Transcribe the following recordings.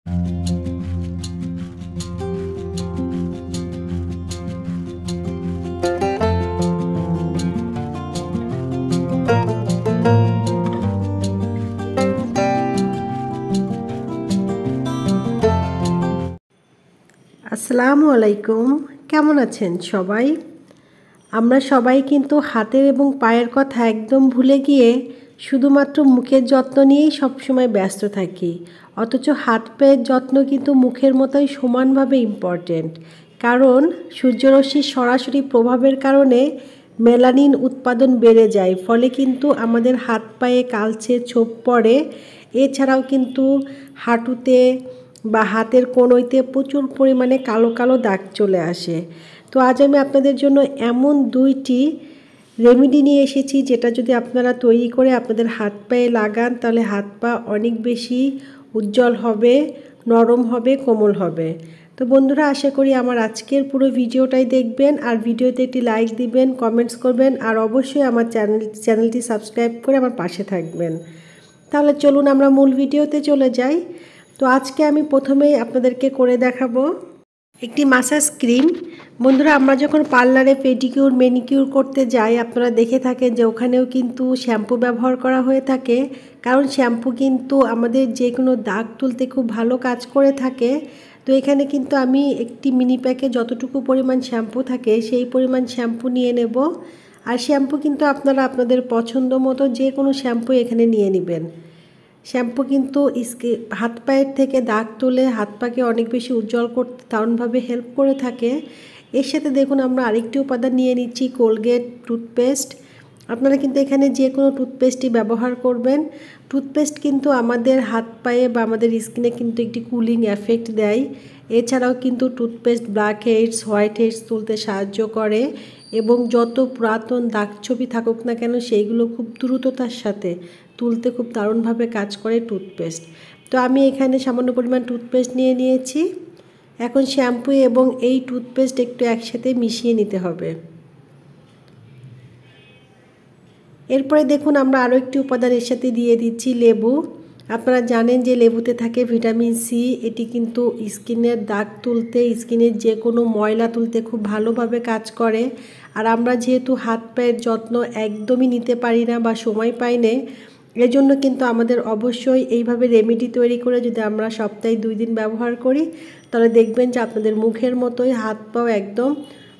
আসসালামু আলাইকুম, কেমন আছেন সবাই? আমরা সবাই কিন্তু হাতের এবং পায়ের কথা একদম ভুলে গিয়ে শুধুমাত্র মুখের যত্ন নিয়েই সবসময় ব্যস্ত থাকি। অথচ হাত পায়ের যত্ন কিন্তু মুখের মতোই সমানভাবে ইম্পর্ট্যান্ট। কারণ সূর্যরশ্মির সরাসরি প্রভাবের কারণে মেলানিন উৎপাদন বেড়ে যায়, ফলে কিন্তু আমাদের হাত পায়ে কালচে ছোপ পড়ে। এছাড়াও কিন্তু হাঁটুতে বা হাতের কনুইতে প্রচুর পরিমাণে কালো কালো দাগ চলে আসে। তো আজ আমি আপনাদের জন্য এমন 2টি রেমেডি নিয়ে এসেছি, যেটা যদি আপনারা তৈরি করে আপনাদের হাত পায়ে লাগান তাহলে হাত পা অনেক বেশি উজ্জ্বল হবে, নরম হবে, কোমল হবে। তো বন্ধুরা, আশা করি আমার আজকের পুরো ভিডিওটাই দেখবেন, আর ভিডিওতে একটি লাইক দিবেন, কমেন্টস করবেন, আর অবশ্যই আমার চ্যানেলটি সাবস্ক্রাইব করে আমার পাশে থাকবেন। তাহলে চলুন আমরা মূল ভিডিওতে চলে যাই। তো আজকে আমি প্রথমেই আপনাদেরকে করে দেখাবো একটি মাসাজ ক্রিম। বন্ধুরা, আমরা যখন পার্লারে পেডিকিউর ম্যানিকিউর করতে যাই, আপনারা দেখে থাকেন যে ওখানেও কিন্তু শ্যাম্পু ব্যবহার করা হয়ে থাকে। কারণ শ্যাম্পু কিন্তু আমাদের যে কোনো দাগ তুলতে খুব ভালো কাজ করে থাকে। তো এখানে কিন্তু আমি একটি মিনি প্যাকে যতটুকু পরিমাণ শ্যাম্পু থাকে সেই পরিমাণ শ্যাম্পু নিয়ে নেব। আর শ্যাম্পু কিন্তু আপনারা আপনাদের পছন্দ মতো যে কোনো শ্যাম্পু এখানে নিয়ে নেবেন। শ্যাম্পু কিন্তু হাত পায়ের থেকে দাগ তুলে হাত পাকে অনেক বেশি উজ্জ্বল করতে দারুণভাবে হেল্প করে থাকে। এর সাথে দেখুন আমরা আরেকটি উপাদান নিয়ে নিচ্ছি, কোলগেট টুথপেস্ট। আপনারা কিন্তু এখানে যে কোনো টুথপেস্টই ব্যবহার করবেন। টুথপেস্ট কিন্তু আমাদের হাত পায়ে বা আমাদের স্কিনে কিন্তু একটি কুলিং এফেক্ট দেয়। এছাড়াও কিন্তু toothpaste black heads, white heads তুলতে সাহায্য করে, এবং যত পুরাতন দাগ ছবি থাকুক না কেন সেইগুলো খুব দ্রুততার সাথে তুলতে খুব দারুণভাবে কাজ করে টুথপেস্ট। তো আমি এখানে সামান্য পরিমাণ টুথপেস্ট নিয়ে নিয়েছি। এখন শ্যাম্পু এবং এই টুথপেস্ট একটু একসাথে মিশিয়ে নিতে হবে। এরপরে দেখুন আমরা আরও একটি উপাদান এর সাথে দিয়ে দিচ্ছি, লেবু। আপনারা জানেন যে লেবুতে থাকে ভিটামিন সি। এটি কিন্তু স্কিনের দাগ তুলতে, স্কিনের যে কোনো ময়লা তুলতে খুব ভালোভাবে কাজ করে। আর আমরা যেহেতু হাত পায়ের যত্ন একদমই নিতে পারি না বা সময় পাই না, এজন্য কিন্তু আমাদের অবশ্যই এইভাবে রেমেডি তৈরি করে যদি আমরা সপ্তাহে 2 দিন ব্যবহার করি, তাহলে দেখবেন যে আপনাদের মুখের মতোই হাত পাও একদম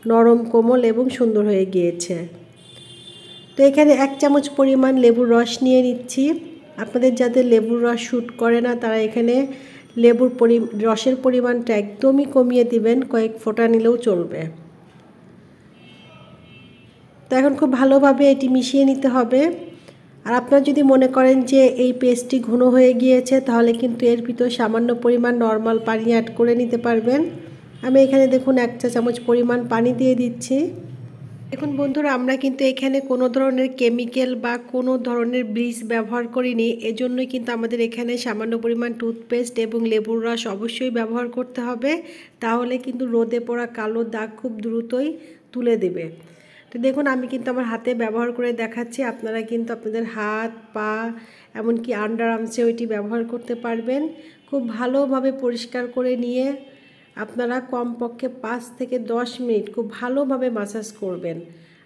নরম, কোমল এবং সুন্দর হয়ে গিয়েছে। তো এখানে 1 চামচ পরিমাণ লেবুর রস নিয়ে নিচ্ছি। আপনাদের যাদের লেবুর রস শ্যুট করে না তারা এখানে রসের পরিমাণটা একদমই কমিয়ে দিবেন, কয়েক ফোঁটা নিলেও চলবে। তো এখন খুব ভালোভাবে এটি মিশিয়ে নিতে হবে। আর আপনারা যদি মনে করেন যে এই পেস্টটি ঘন হয়ে গিয়েছে, তাহলে কিন্তু এর ভিতর সামান্য পরিমাণ নর্মাল পানি অ্যাড করে নিতে পারবেন। আমি এখানে দেখুন 1 চা চামচ পরিমাণ পানি দিয়ে দিচ্ছি। দেখুন বন্ধুরা, আমরা কিন্তু এখানে কোনো ধরনের কেমিক্যাল বা কোনো ধরনের ব্লিচ ব্যবহার করিনি। এজন্যই কিন্তু আমাদের এখানে সামান্য পরিমাণ টুথপেস্ট এবং লেবুর রস অবশ্যই ব্যবহার করতে হবে। তাহলে কিন্তু রোদে পড়া কালো দাগ খুব দ্রুতই তুলে দেবে। তো দেখুন আমি কিন্তু আমার হাতে ব্যবহার করে দেখাচ্ছি। আপনারা কিন্তু আপনাদের হাত, পা, এমনকি আন্ডার আর্মসেও এটি ব্যবহার করতে পারবেন। খুব ভালোভাবে পরিষ্কার করে নিয়ে আপনারা কমপক্ষে 5 থেকে 10 মিনিট খুব ভালোভাবে মাসাজ করবেন।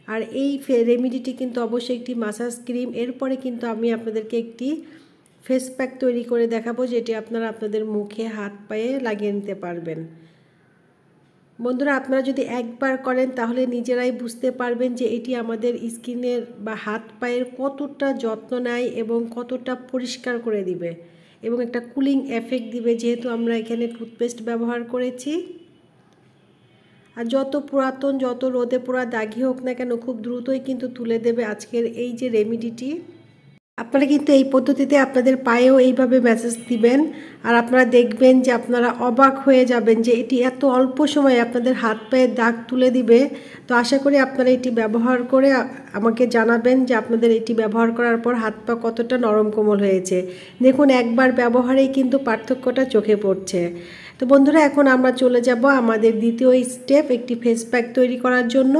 আর এই রেমেডিটি কিন্তু অবশ্যই একটি মাসাজ ক্রিম। এরপরে কিন্তু আমি আপনাদেরকে একটি ফেস প্যাক তৈরি করে দেখাবো, যেটি আপনারা আপনাদের মুখে, হাত পায়ে লাগিয়ে নিতে পারবেন। বন্ধুরা, আপনারা যদি একবার করেন তাহলে নিজেরাই বুঝতে পারবেন যে এটি আমাদের স্কিনের বা হাত পায়ের কতটা যত্ন নেয় এবং কতটা পরিষ্কার করে দিবে এবং একটা কুলিং এফেক্ট দিবে, যেহেতু আমরা এখানে টুথপেস্ট ব্যবহার করেছি। আর যত পুরাতন, যত রোদে পোড়া দাগই হোক না কেন খুব দ্রুতই কিন্তু তুলে দেবে আজকের এই যে রেমেডিটি। আপনারা কিন্তু এই পদ্ধতিতে আপনাদের পায়েও এইভাবে ম্যাসাজ দিবেন, আর আপনারা দেখবেন যে আপনারা অবাক হয়ে যাবেন যে এটি এত অল্প সময়ে আপনাদের হাত পায়ের দাগ তুলে দিবে। তো আশা করি আপনারা এটি ব্যবহার করে আমাকে জানাবেন যে আপনাদের এটি ব্যবহার করার পর হাত পা কতটা নরম কোমল হয়েছে। দেখুন একবার ব্যবহারেই কিন্তু পার্থক্যটা চোখে পড়ছে। তো বন্ধুরা, এখন আমরা চলে যাব আমাদের দ্বিতীয় স্টেপ, একটি ফেস প্যাক তৈরি করার জন্য।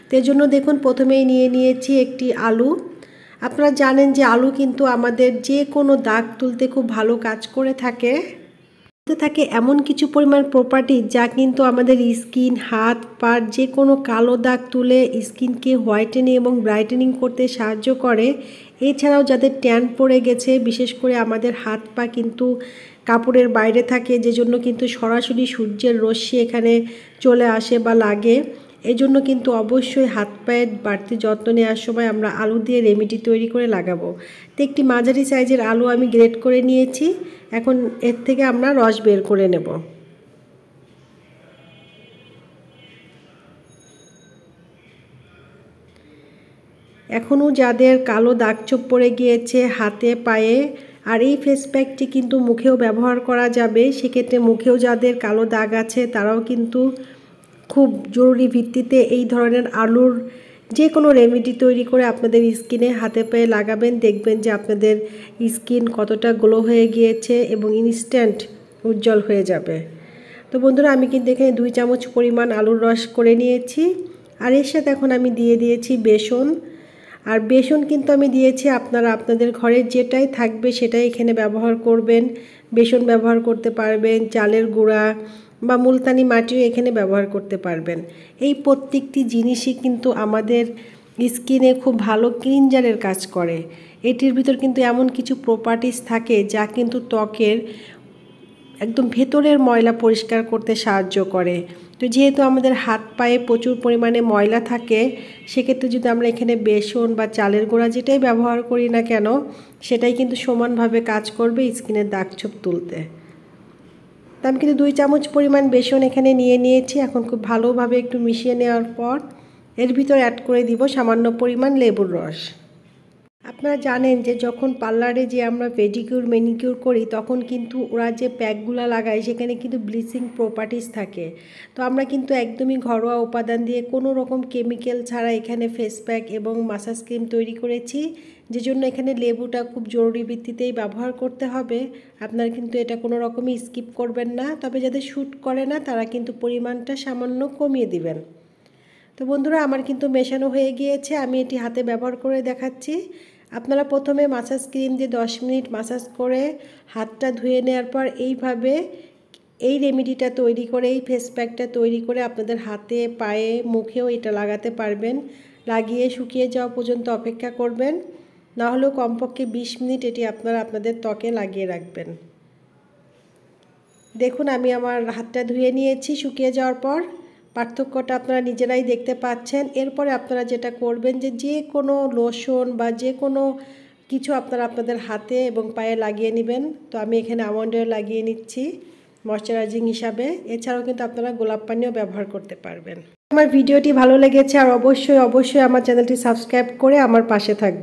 তো এর জন্য দেখুন প্রথমেই নিয়ে নিয়েছি একটি আলু। আপনারা জানেন যে আলু কিন্তু আমাদের যে কোনো দাগ তুলতে খুব ভালো কাজ করে থাকে। থাকে এমন কিছু পরিমাণ প্রপার্টি যা কিন্তু আমাদের স্কিন, হাত, পা যে কোনো কালো দাগ তুলে স্কিনকে হোয়াইটেনিং এবং ব্রাইটেনিং করতে সাহায্য করে। এছাড়াও যাদের ট্যান পড়ে গেছে, বিশেষ করে আমাদের হাত পা কিন্তু কাপড়ের বাইরে থাকে, যে জন্য কিন্তু সরাসরি সূর্যের রশ্মি এখানে চলে আসে বা লাগে। এই জন্য কিন্তু অবশ্যই হাত পায়ের বাড়তি যত্ন নেওয়ার সময় আমরা আলু দিয়ে রেমেডি তৈরি করে লাগাবো। তো একটি মাঝারি সাইজের আলু আমি গ্রেট করে নিয়েছি। এখন এর থেকে আমরা রস বের করে নেব। এখনও যাদের কালো দাগছোপ পড়ে গিয়েছে হাতে, পায়ে, আর এই ফেস প্যাকটি কিন্তু মুখেও ব্যবহার করা যাবে। সেক্ষেত্রে মুখেও যাদের কালো দাগ আছে তারাও কিন্তু খুব জরুরি ভিত্তিতে এই ধরনের আলুর যে কোনো রেমেডি তৈরি করে আপনাদের স্কিনে, হাতে পায়ে লাগাবেন। দেখবেন যে আপনাদের স্কিন কতটা গ্লো হয়ে গিয়েছে এবং ইনস্ট্যান্ট উজ্জ্বল হয়ে যাবে। তো বন্ধুরা, আমি কিন্তু এখানে 2 চামচ পরিমাণ আলুর রস করে নিয়েছি। আর এর সাথে এখন আমি দিয়ে দিয়েছি বেসন। আর বেসন কিন্তু আমি দিয়েছি, আপনারা আপনাদের ঘরে যেটাই থাকবে সেটাই এখানে ব্যবহার করবেন। বেসন ব্যবহার করতে পারবেন, চালের গুঁড়া বা মুলতানি মাটিও এখানে ব্যবহার করতে পারবেন। এই প্রত্যেকটি জিনিসই কিন্তু আমাদের স্কিনে খুব ভালো ক্লিনজারের কাজ করে। এটির ভিতর কিন্তু এমন কিছু প্রপার্টিজ থাকে যা কিন্তু ত্বকের একদম ভেতরের ময়লা পরিষ্কার করতে সাহায্য করে। তো যেহেতু আমাদের হাত পায়ে প্রচুর পরিমাণে ময়লা থাকে, সেক্ষেত্রে যদি আমরা এখানে বেসন বা চালের গুঁড়া যেটাই ব্যবহার করি না কেন, সেটাই কিন্তু সমানভাবে কাজ করবে স্কিনের দাগছোপ তুলতে। তো আমি কিন্তু 2 চামচ পরিমাণ বেসন এখানে নিয়ে নিয়েছি। এখন খুব ভালোভাবে একটু মিশিয়ে নেওয়ার পর এর ভিতর অ্যাড করে দিব সামান্য পরিমাণ লেবুর রস। আপনারা জানেন যে যখন পার্লারে যে আমরা পেডিকিউর, ম্যানিকিউর করি তখন কিন্তু ওরা যে প্যাকগুলো লাগায় সেখানে কিন্তু ব্লিচিং প্রপার্টিজ থাকে। তো আমরা কিন্তু একদমই ঘরোয়া উপাদান দিয়ে কোনো রকম কেমিক্যাল ছাড়া এখানে ফেস প্যাক এবং মাসাজ ক্রিম তৈরি করেছি, যে জন্য এখানে লেবুটা খুব জরুরি ভিত্তিতেই ব্যবহার করতে হবে। আপনারা কিন্তু এটা কোনো রকমই স্কিপ করবেন না। তবে যাদের শ্যুট করে না তারা কিন্তু পরিমাণটা সামান্য কমিয়ে দিবেন। তো বন্ধুরা, আমার কিন্তু মেশানো হয়ে গিয়েছে। আমি এটি হাতে ব্যবহার করে দেখাচ্ছি। আপনারা প্রথমে মাসাজ ক্রিম দিয়ে 10 মিনিট মাসাজ করে হাতটা ধুয়ে নেওয়ার পর এইভাবে এই রেমেডিটা তৈরি করে, এই ফেস প্যাকটা তৈরি করে আপনাদের হাতে, পায়ে, মুখেও এটা লাগাতে পারবেন। লাগিয়ে শুকিয়ে যাওয়া পর্যন্ত অপেক্ষা করবেন। না হলেও কমপক্ষে 20 মিনিট এটি আপনারা আপনাদের ত্বকে লাগিয়ে রাখবেন। দেখুন, আমি আমার হাতটা ধুয়ে নিয়েছি শুকিয়ে যাওয়ার পর। পার্থক্যটা আপনারা নিজেরাই দেখতে পাচ্ছেন। এরপরে আপনারা যেটা করবেন যে কোনো লোশন বা যে কোনো কিছু আপনারা আপনাদের হাতে এবং পায়ে লাগিয়ে নেবেন। তো আমি এখানে আমন্ড অয়েল লাগিয়ে নিচ্ছি ময়শ্চারাইজিং হিসাবে। এছাড়াও কিন্তু আপনারা গোলাপ পানিও ব্যবহার করতে পারবেন। আমার ভিডিওটি ভালো লেগেছে আর অবশ্যই আমার চ্যানেলটি সাবস্ক্রাইব করে আমার পাশে থাকবেন।